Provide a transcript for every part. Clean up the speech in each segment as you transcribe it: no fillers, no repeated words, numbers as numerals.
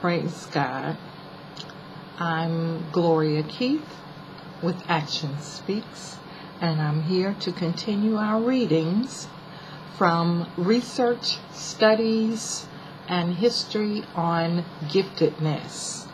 Praise God. I'm Gloria J with Action Speaks, and I'm here to continue our readings from Research, Studies, and History on Giftedness.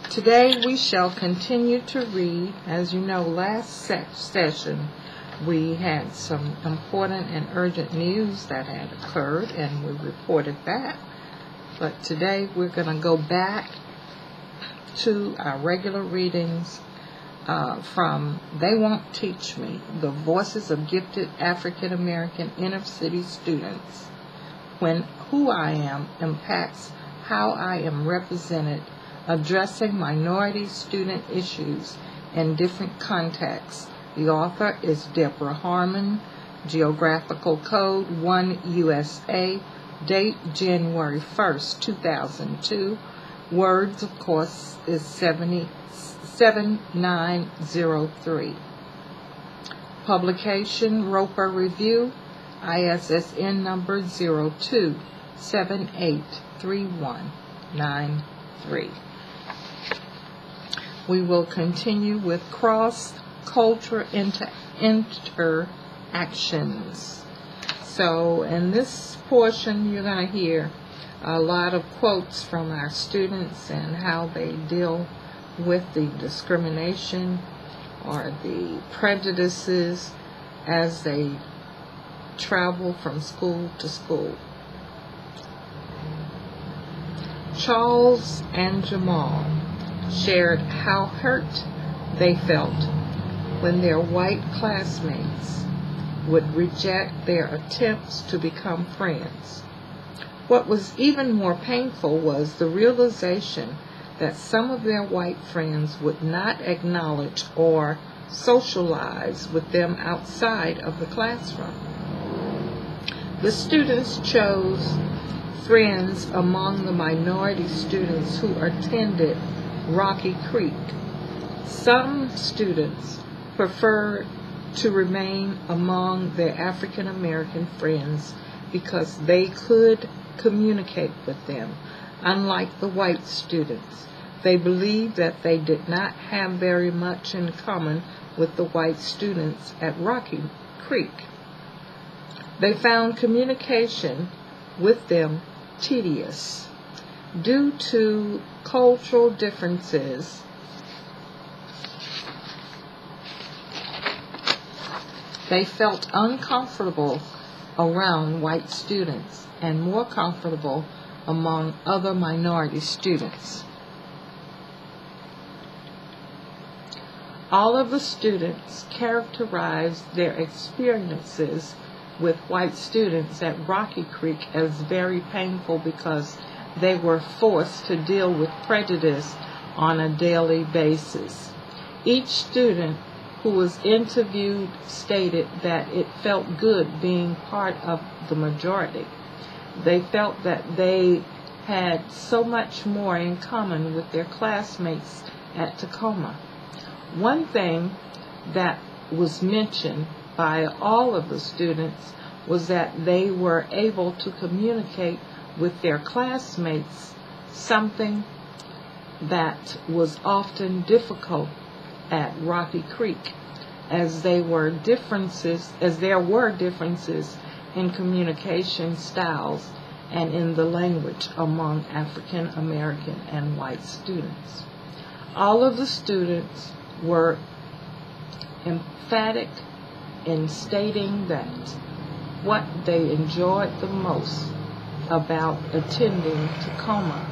Today we shall continue to read. As you know, last session we had some important and urgent news that had occurred, and we reported that. But today we're going to go back to our regular readings from They Won't Teach Me, The Voices of Gifted African American Inner City Students, When Who I Am Impacts How I Am Represented, Addressing Minority Student Issues in Different Contexts. The author is Deborah Harmon. Geographical Code 1 USA. Date January 1st, 2002. Words, of course, is 7903. Publication Roper Review, ISSN number 02783193. We will continue with cross-cultural interactions. So in this portion, you're going to hear a lot of quotes from our students and how they deal with the discrimination or the prejudices as they travel from school to school. Charles and Jamal shared how hurt they felt when their white classmates would reject their attempts to become friends. What was even more painful was the realization that some of their white friends would not acknowledge or socialize with them outside of the classroom. The students chose friends among the minority students who attended Rocky Creek. Some students preferred to remain among their African American friends because they could communicate with them. Unlike the white students, they believed that they did not have very much in common with the white students at Rocky Creek. They found communication with them tedious. Due to cultural differences, they felt uncomfortable around white students and more comfortable among other minority students. All of the students characterized their experiences with white students at Rocky Creek as very painful because they were forced to deal with prejudice on a daily basis. Each student who was interviewed stated that it felt good being part of the majority. They felt that they had so much more in common with their classmates at Tacoma. One thing that was mentioned by all of the students was that they were able to communicate with their classmates, something that was often difficult at Rocky Creek, as there were differences in communication styles and in the language among African American and white students. All of the students were emphatic in stating that what they enjoyed the most about attending Tacoma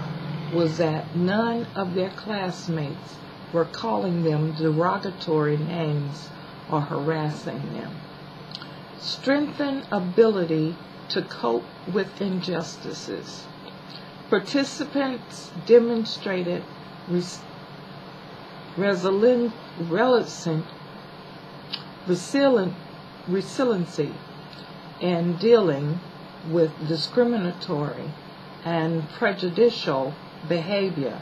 was that none of their classmates were calling them derogatory names or harassing them. Strengthen ability to cope with injustices. Participants demonstrated resiliency in dealing with discriminatory and prejudicial behavior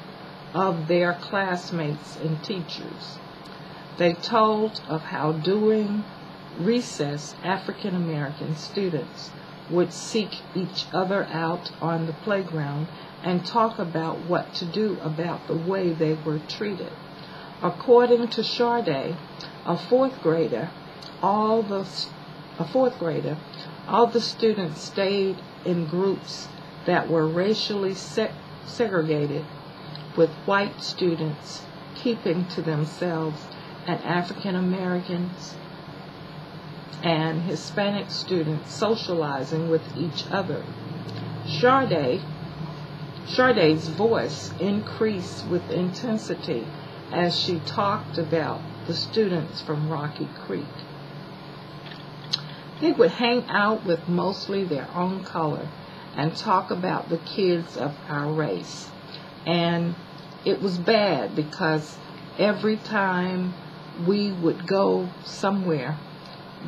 of their classmates and teachers. They told of how during recess African American students would seek each other out on the playground and talk about what to do about the way they were treated. According to Sade, a fourth grader, all the students stayed in groups that were racially segregated, with white students keeping to themselves and African Americans and Hispanic students socializing with each other. Sade's voice increased with intensity as she talked about the students from Rocky Creek. They would hang out with mostly their own color and talk about the kids of our race. And it was bad because every time we would go somewhere,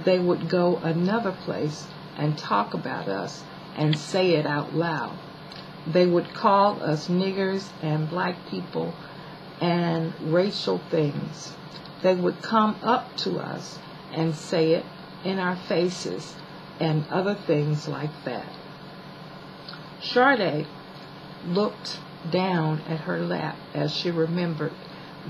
they would go another place and talk about us and say it out loud. They would call us niggers and black people and racial things. They would come up to us and say it in our faces and other things like that. Sade looked down at her lap as she remembered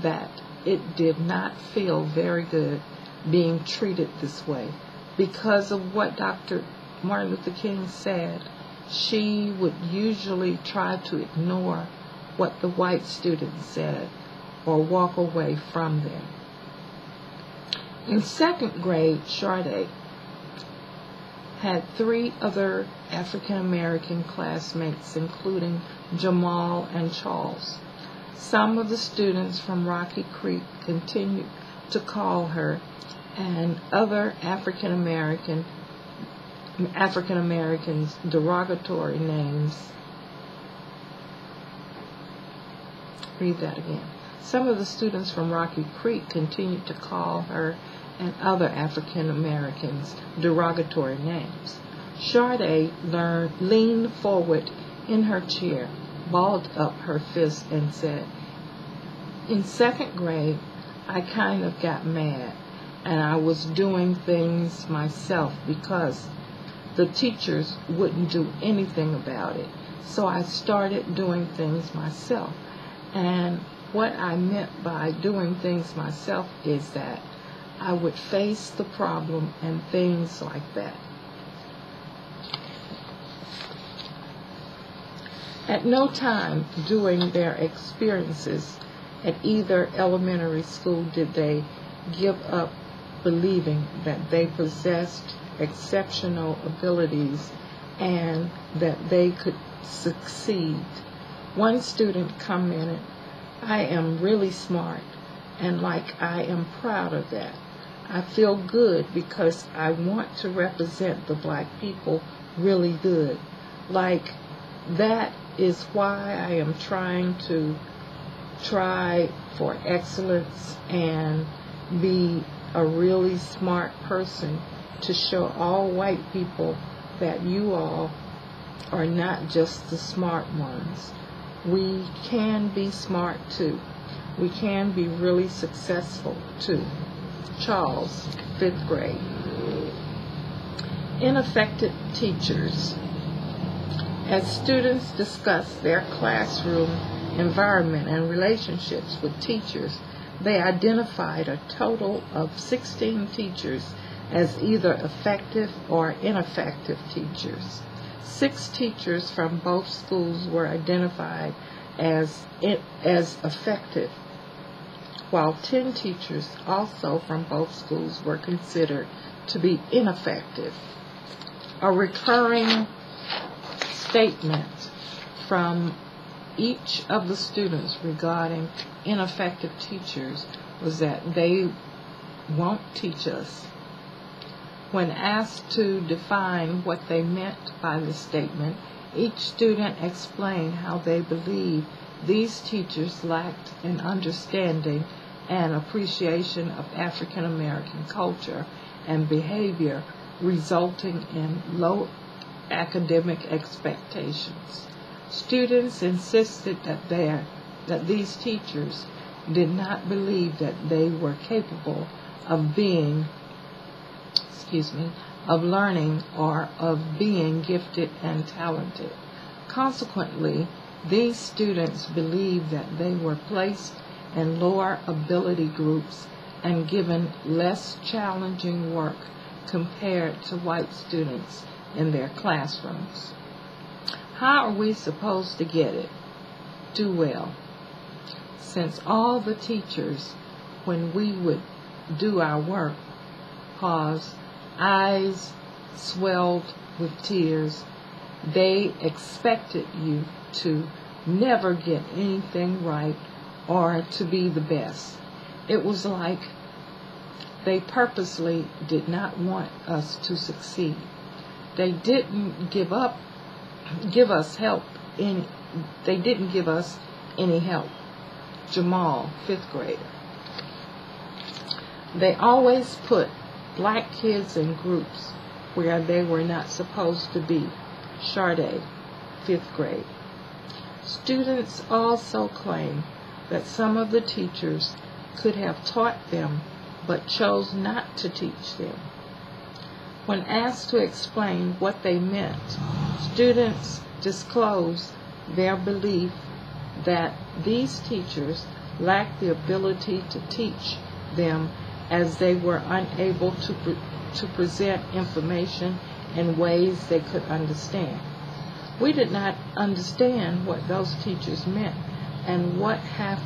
that it did not feel very good being treated this way. Because of what Dr. Martin Luther King said, she would usually try to ignore what the white students said or walk away from them. In second grade, Sade had 3 other African American classmates, including Jamal and Charles. Some of the students from Rocky Creek continued to call her and other African Americans derogatory names. Read that again. Some of the students from Rocky Creek continued to call her and other African Americans derogatory names. Sade leaned forward in her chair, balled up her fist, and said, "In second grade, I kind of got mad, and I was doing things myself because the teachers wouldn't do anything about it. So I started doing things myself. And what I meant by doing things myself is that I would face the problem and things like that." At no time during their experiences at either elementary school did they give up believing that they possessed exceptional abilities and that they could succeed. One student commented, "I am really smart, and like I am proud of that. I feel good because I want to represent the black people really good. Like, that is why I am trying for excellence and be a really smart person to show all white people that you all are not just the smart ones. We can be smart too. We can be really successful too." Charles, 5th grade. Ineffective teachers. As students discussed their classroom environment and relationships with teachers, they identified a total of 16 teachers as either effective or ineffective teachers. 6 teachers from both schools were identified as effective, while 10 teachers also from both schools were considered to be ineffective. A recurring statement from each of the students regarding ineffective teachers was that they won't teach us. When asked to define what they meant by the statement, each student explained how they believed these teachers lacked an understanding and appreciation of African American culture and behavior, resulting in low academic expectations. Students insisted that these teachers did not believe that they were capable of being of learning or of being gifted and talented. Consequently, these students believed that they were placed in lower ability groups and given less challenging work compared to white students in their classrooms. How are we supposed to get it? Do well. Since all the teachers, when we would do our work, eyes swelled with tears, they expected you to never get anything right or to be the best. It was like they purposely did not want us to succeed. They didn't give us help. They didn't give us any help. Jamal, 5th grader. They always put black kids in groups where they were not supposed to be. Sade, 5th grade. Students also claim that some of the teachers could have taught them but chose not to teach them. When asked to explain what they meant, students disclosed their belief that these teachers lacked the ability to teach them as they were unable to present information in ways they could understand. We did not understand what those teachers meant and would have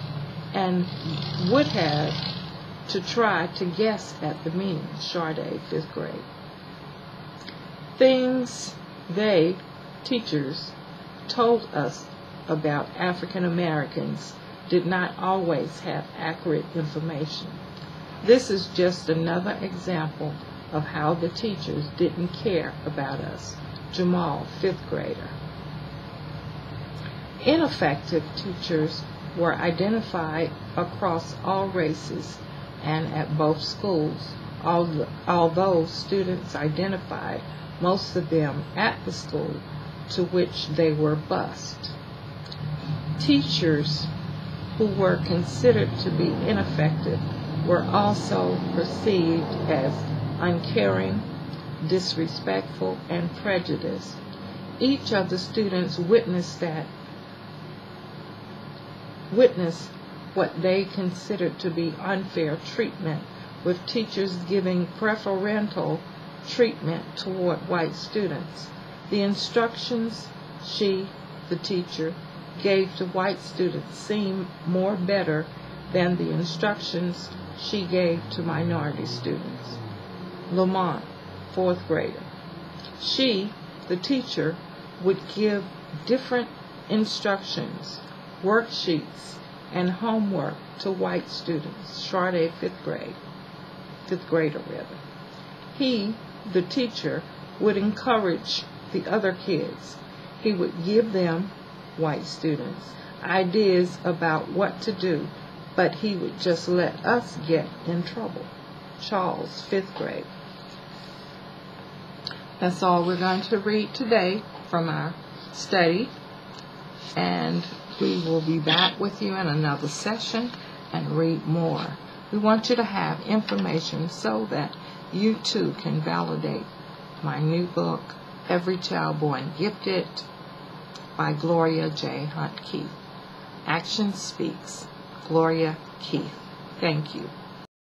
to try to guess at the meaning. Sade, 5th grade. Things they, teachers, told us about African Americans did not always have accurate information. This is just another example of how the teachers didn't care about us. Jamal, 5th grader. Ineffective teachers were identified across all races and at both schools, although students identified most of them at the school to which they were bused. Teachers who were considered to be ineffective were also perceived as uncaring, disrespectful, and prejudiced. Each of the students witnessed what they considered to be unfair treatment, with teachers giving preferential treatment toward white students. The instructions she, the teacher, gave to white students seemed more better than the instructions she gave to minority students. Lamont, 4th grader. She, the teacher, would give different instructions, worksheets, and homework to white students. Sade, 5th grader. He, the teacher, would encourage the other kids. He would give them, white students, ideas about what to do, but he would just let us get in trouble. Charles, 5th grade. That's all we're going to read today from our study, and we will be back with you in another session and read more. We want you to have information so that you too can validate my new book, Every Child Born Gifted, by Gloria J. Keith. Action Speaks. Gloria Keith. Thank you.